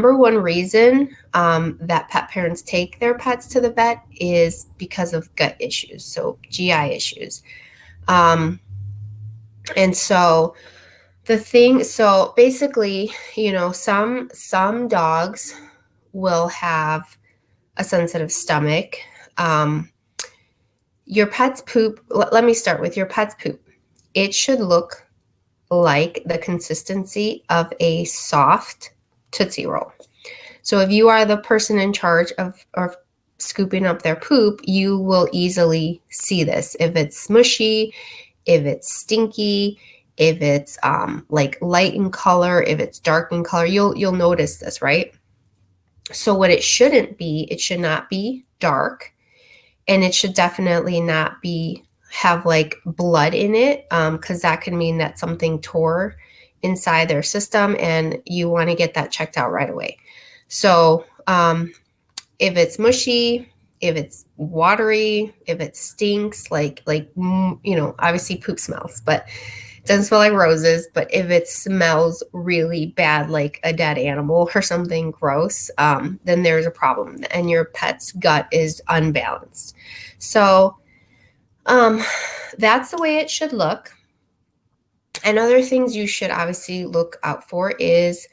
number one reason that pet parents take their pets to the vet is because of gut issues, so GI issues. Um, and so so basically, some dogs will have a sensitive stomach. Um, your pet's poop, let me start with your pet's poop. It should look like the consistency of a soft Tootsie Roll. So if you are the person in charge of scooping up their poop, you will easily see this. If it's mushy, if it's stinky, if it's like light in color, if it's dark in color, you'll notice this, right? So what it shouldn't be, it should not be dark, and it should definitely not be have like blood in it, because that could mean that something tore inside their system, and you want to get that checked out right away. So if it's mushy, if it's watery, if it stinks, obviously poop smells, but it doesn't smell like roses. But if it smells really bad, like a dead animal or something gross, then there's a problem, and your pet's gut is unbalanced. So that's the way it should look. And other things you should obviously look out for is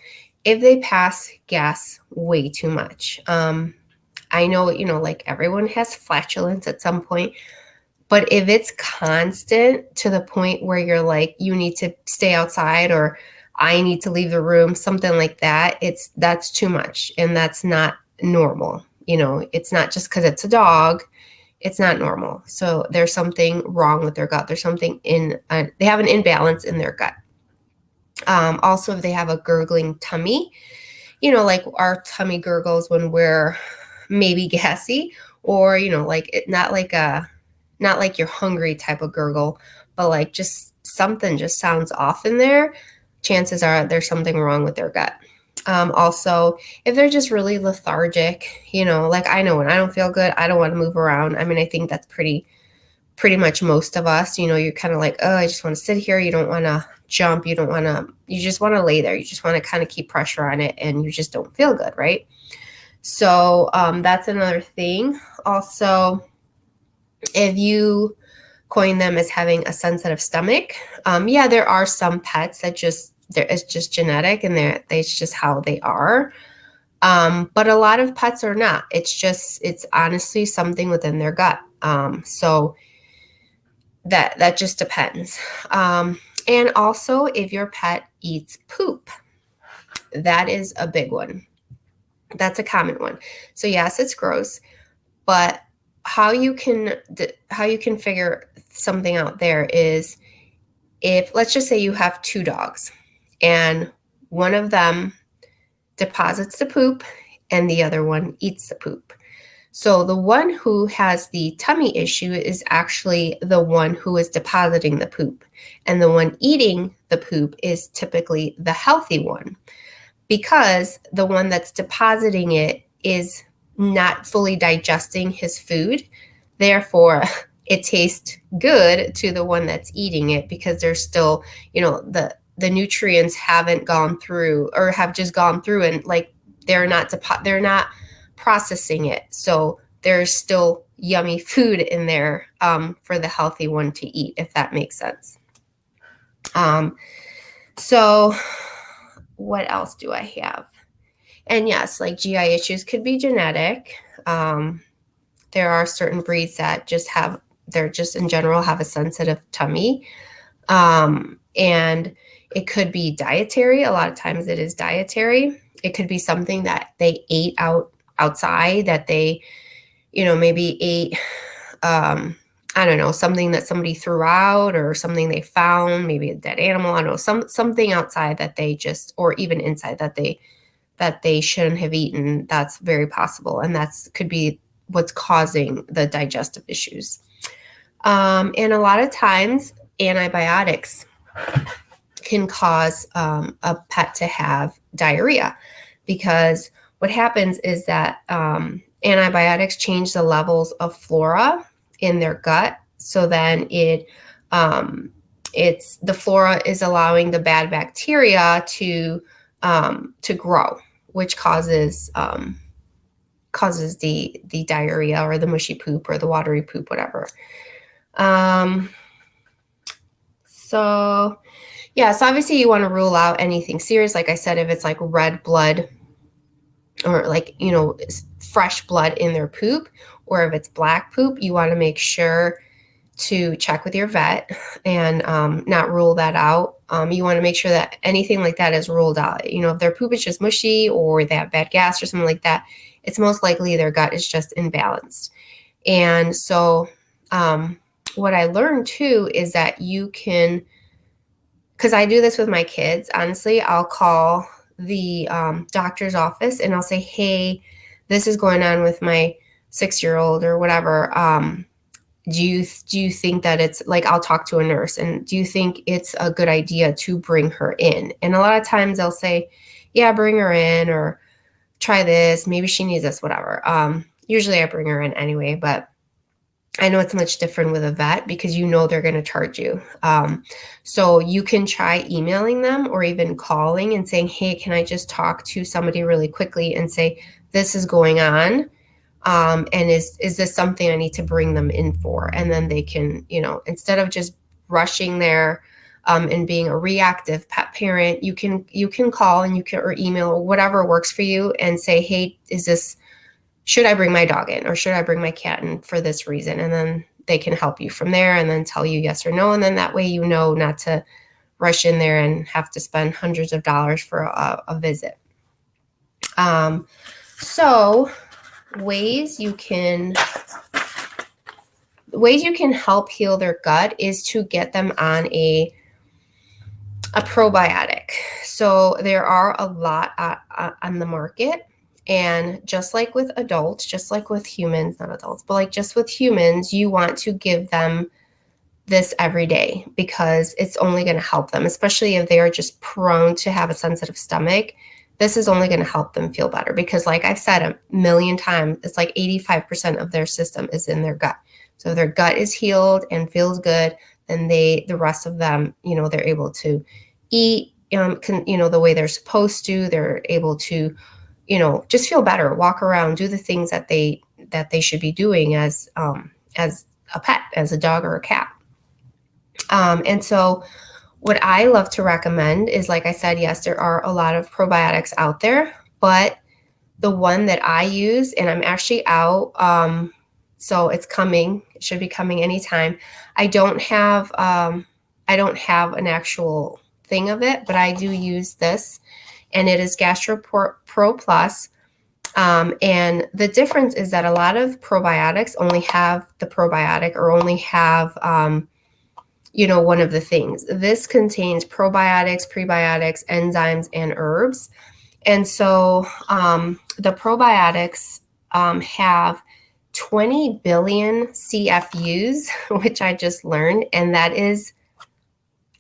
if they pass gas way too much. I know, like everyone has flatulence at some point, but if it's constant to the point where you're like, you need to stay outside, or I need to leave the room, something like that, that's too much, and that's not normal. It's not just because it's a dog. It's not normal. So there's something wrong with their gut. There's something they have an imbalance in their gut. Also, if they have a gurgling tummy, like our tummy gurgles when we're maybe gassy, or, not like you're hungry type of gurgle, but like just something just sounds off in there, chances are there's something wrong with their gut. Also, if they're just really lethargic, like I know when I don't feel good, I don't want to move around. I mean, I think that's pretty much most of us. You're kind of like, oh, I just want to sit here. You don't want to jump. You just want to lay there. You just want to kind of keep pressure on it, and you just don't feel good, right? So that's another thing. Also, if you coin them as having a sensitive stomach, there are some pets that it's just genetic, and it's just how they are. But a lot of pets are not. It's honestly something within their gut. So that just depends. And also, if your pet eats poop, that is a big one. That's a common one. So yes, it's gross, but how you can figure something out there is, if let's just say you have two dogs and one of them deposits the poop and the other one eats the poop. So the one who has the tummy issue is actually the one who is depositing the poop, and the one eating the poop is typically the healthy one, because the one that's depositing it is not fully digesting his food. Therefore, it tastes good to the one that's eating it, because there's still, the nutrients haven't gone through, or have just gone through, and like they're not processing it. So there's still yummy food in there for the healthy one to eat, if that makes sense. So what else do I have? And yes, like GI issues could be genetic. There are certain breeds that they're just in general have a sensitive tummy. And it could be dietary. A lot of times it is dietary. It could be something that they ate outside, that they, maybe ate, I don't know, something that somebody threw out, or something they found, maybe a dead animal. I don't know, something outside that they just, or even inside that they shouldn't have eaten. That's very possible. And could be what's causing the digestive issues. And a lot of times antibiotics can cause a pet to have diarrhea, because what happens is that antibiotics change the levels of flora in their gut. So then the flora is allowing the bad bacteria to grow, which causes the diarrhea or the mushy poop or the watery poop, whatever. So yeah, so obviously you want to rule out anything serious. Like I said, if it's like red blood or like, fresh blood in their poop, or if it's black poop, you want to make sure to check with your vet and not rule that out. You want to make sure that anything like that is ruled out. If their poop is just mushy or they have bad gas or something like that, it's most likely their gut is just imbalanced. And so what I learned too is that you can, because I do this with my kids, honestly, I'll call the doctor's office and I'll say, hey, this is going on with my 6-year-old or whatever. Do you think that it's like, I'll talk to a nurse, and do you think it's a good idea to bring her in? And a lot of times they'll say, yeah, bring her in, or try this, maybe she needs this, whatever. Usually I bring her in anyway, but I know it's much different with a vet because they're going to charge you. So you can try emailing them or even calling and saying, hey, can I just talk to somebody really quickly and say, this is going on. And is this something I need to bring them in for? And then they can, instead of just rushing there and being a reactive pet parent, you can call and or email or whatever works for you and say, hey, should I bring my dog in, or should I bring my cat in for this reason? And then they can help you from there and then tell you yes or no. And then that way, not to rush in there and have to spend hundreds of dollars for a visit. So ways you can help heal their gut is to get them on a probiotic. So there are a lot on the market. And just like with adults, just like with humans, not adults, but like just with humans, you want to give them this every day because it's only going to help them, especially if they are just prone to have a sensitive stomach. This is only going to help them feel better because, like I've said a million times, it's like 85% of their system is in their gut. So if their gut is healed and feels good, then the rest of them, they're able to eat, the way they're supposed to. They're able to just feel better, walk around, do the things that they should be doing as a pet, as a dog or a cat. And so what I love to recommend is, like I said, yes, there are a lot of probiotics out there, but the one that I use, and I'm actually out, so it's coming, it should be coming anytime. I don't have an actual thing of it, but I do use this, and it is GastroPro Plus. And the difference is that a lot of probiotics only have the probiotic or only have, one of the things. This contains probiotics, prebiotics, enzymes, and herbs. And so the probiotics have 20 billion CFUs, which I just learned, and that is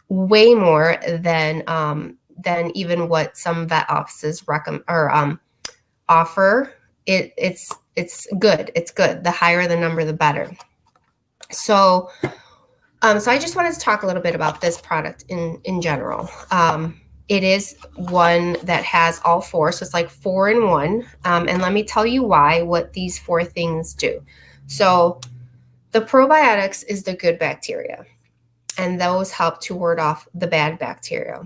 way more than even what some vet offices recommend or offer. It's good. It's good. The higher the number, the better. So I just wanted to talk a little bit about this product in general. It is one that has all four, so it's like 4 in 1. And let me tell you what these 4 things do. So the probiotics is the good bacteria, and those help to ward off the bad bacteria.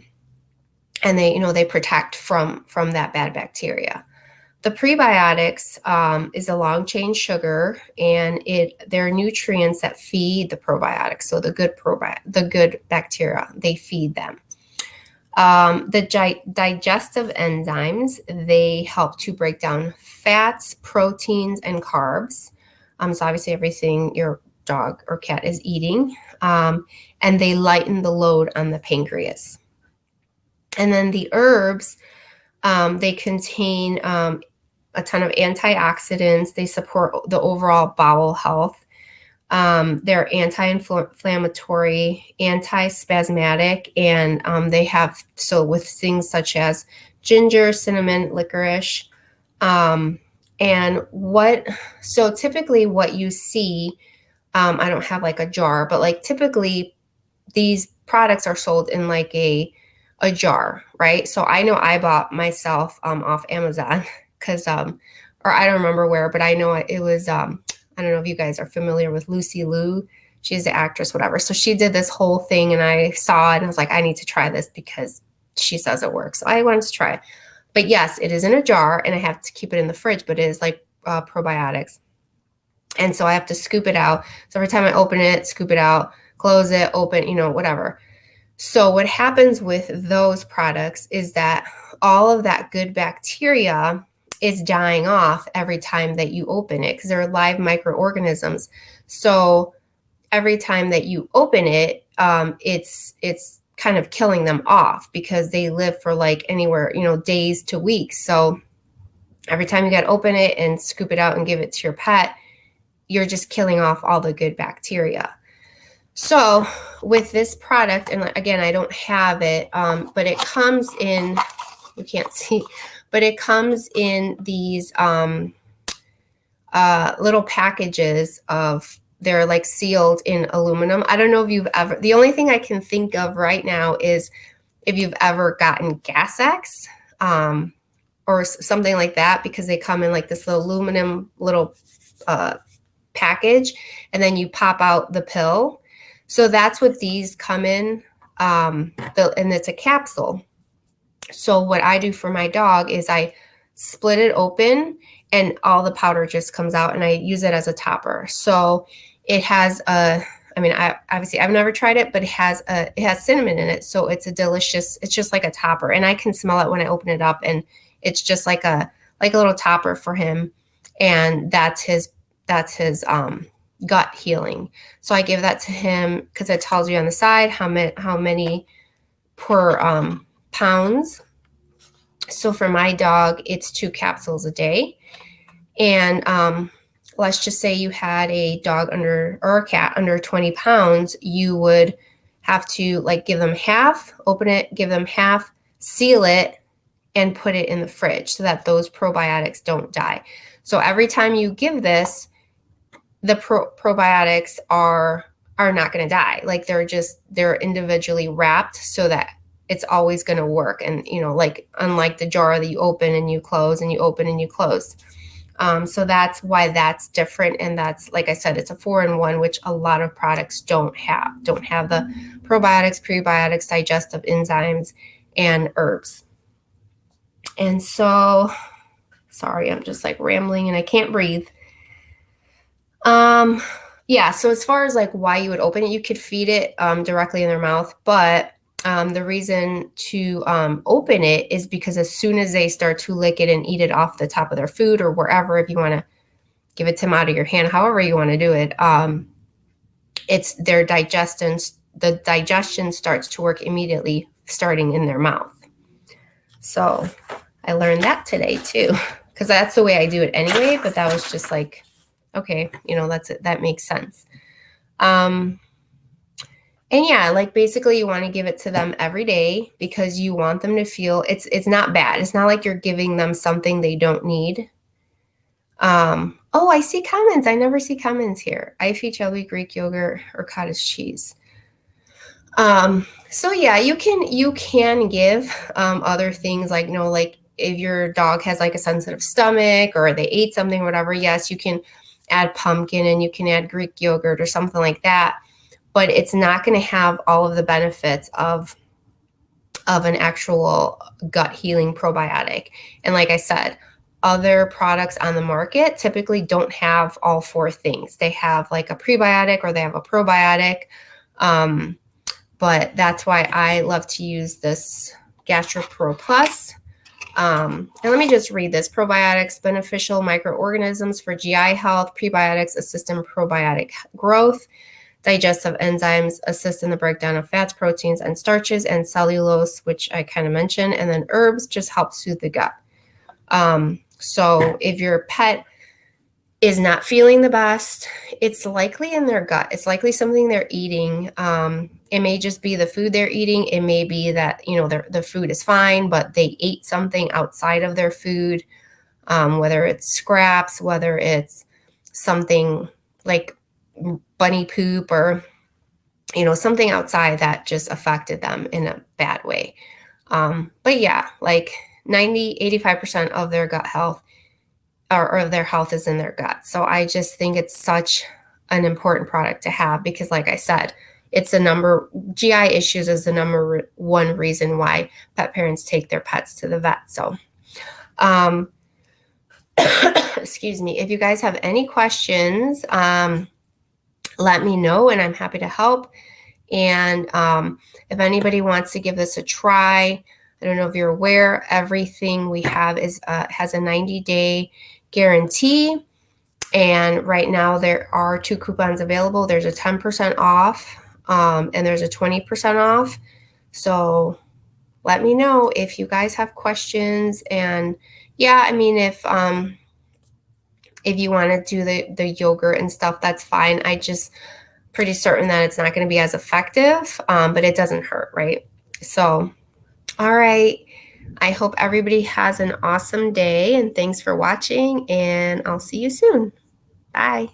And they protect from that bad bacteria. The prebiotics is a long chain sugar, and they're nutrients that feed the probiotics. So the good bacteria, they feed them. The digestive enzymes, they help to break down fats, proteins, and carbs. So obviously everything your dog or cat is eating, and they lighten the load on the pancreas. And then the herbs, they contain a ton of antioxidants. They support the overall bowel health. They're anti-inflammatory, anti-spasmodic, and they have, so with things such as ginger, cinnamon, licorice. So typically what you see, I don't have like a jar, but like typically these products are sold in like a a jar, right? So I know I bought myself off Amazon because or I don't remember where, but I know it was I don't know if you guys are familiar with Lucy Liu. She's the actress, whatever. So she did this whole thing, and I saw it, and I was like, I need to try this because she says it works. So I wanted to try it. But yes, it is in a jar, and I have to keep it in the fridge, but it is like probiotics. And so I have to scoop it out. So every time I open it, scoop it out, close it, open, whatever. So what happens with those products is that all of that good bacteria is dying off every time that you open it because they're live microorganisms. So every time that you open it, it's kind of killing them off because they live for like anywhere, days to weeks. So every time you got to open it and scoop it out and give it to your pet, you're just killing off all the good bacteria. So with this product, and again, I don't have it, but it comes in, you can't see, but it comes in these little packages of, they're like sealed in aluminum. I don't know if you've ever, the only thing I can think of right now is if you've ever gotten Gas-X or something like that, because they come in like this little aluminum little package, and then you pop out the pill. So that's what these come in, and it's a capsule. So what I do for my dog is I split it open and all the powder just comes out, and I use it as a topper. So it has I've never tried it, but it has cinnamon in it. So it's it's just like a topper, and I can smell it when I open it up, and it's just like a little topper for him. And that's his gut healing. So I give that to him because it tells you on the side how many per pounds. So for my dog, it's 2 capsules a day. And let's just say you had a dog or a cat under 20 pounds, you would have to like give them half, open it, give them half, seal it, and put it in the fridge so that those probiotics don't die. So every time you give this, the probiotics are not going to die. Like they're individually wrapped so that it's always going to work. And, like unlike the jar that you open and you close and you open and you close. So that's why that's different. And that's, like I said, it's a 4-in-1, which a lot of products don't have the probiotics, prebiotics, digestive enzymes, and herbs. And so, sorry, I'm just like rambling and I can't breathe. Yeah, so as far as like why you would open it, you could feed it directly in their mouth, but the reason to open it is because as soon as they start to lick it and eat it off the top of their food or wherever, if you want to give it to them out of your hand, however you want to do it, it's their digestion. The digestion starts to work immediately, starting in their mouth. So I learned that today too, because that's the way I do it anyway. But that was just like, okay, that makes sense. And yeah, like basically you want to give it to them every day because you want them to feel it's not bad. It's not like you're giving them something they don't need. Oh, I see comments. I never see comments here. I feed Shelby Greek yogurt or cottage cheese. So yeah, you can give other things like, like if your dog has like a sensitive stomach or they ate something, whatever, yes, you can add pumpkin and you can add Greek yogurt or something like that. But it's not going to have all of the benefits of an actual gut healing probiotic. And like I said, other products on the market typically don't have all 4 things. They have like a prebiotic or they have a probiotic. But that's why I love to use this GastroPro Plus. And let me just read this. Probiotics, beneficial microorganisms for GI health. Prebiotics assist in probiotic growth. Digestive enzymes assist in the breakdown of fats, proteins, and starches, and cellulose, which I kind of mentioned. And then herbs just help soothe the gut. So if your pet is not feeling the best, it's likely in their gut. It's likely something they're eating. It may just be the food they're eating. It may be that, the food is fine, but they ate something outside of their food, whether it's scraps, whether it's something like bunny poop or, something outside that just affected them in a bad way. But yeah, like 85% of their gut health or their health is in their gut. So I just think it's such an important product to have because, like I said, it's GI issues is the number one reason why pet parents take their pets to the vet. So, excuse me, if you guys have any questions, let me know and I'm happy to help. And if anybody wants to give this a try, I don't know if you're aware, everything we have has a 90-day guarantee. And right now there are 2 coupons available. There's a 10% off and there's a 20% off. So let me know if you guys have questions. And yeah, I mean, if you want to do the yogurt and stuff, that's fine. I just pretty certain that it's not going to be as effective, but it doesn't hurt, right? So, all right. I hope everybody has an awesome day and thanks for watching and I'll see you soon. Bye.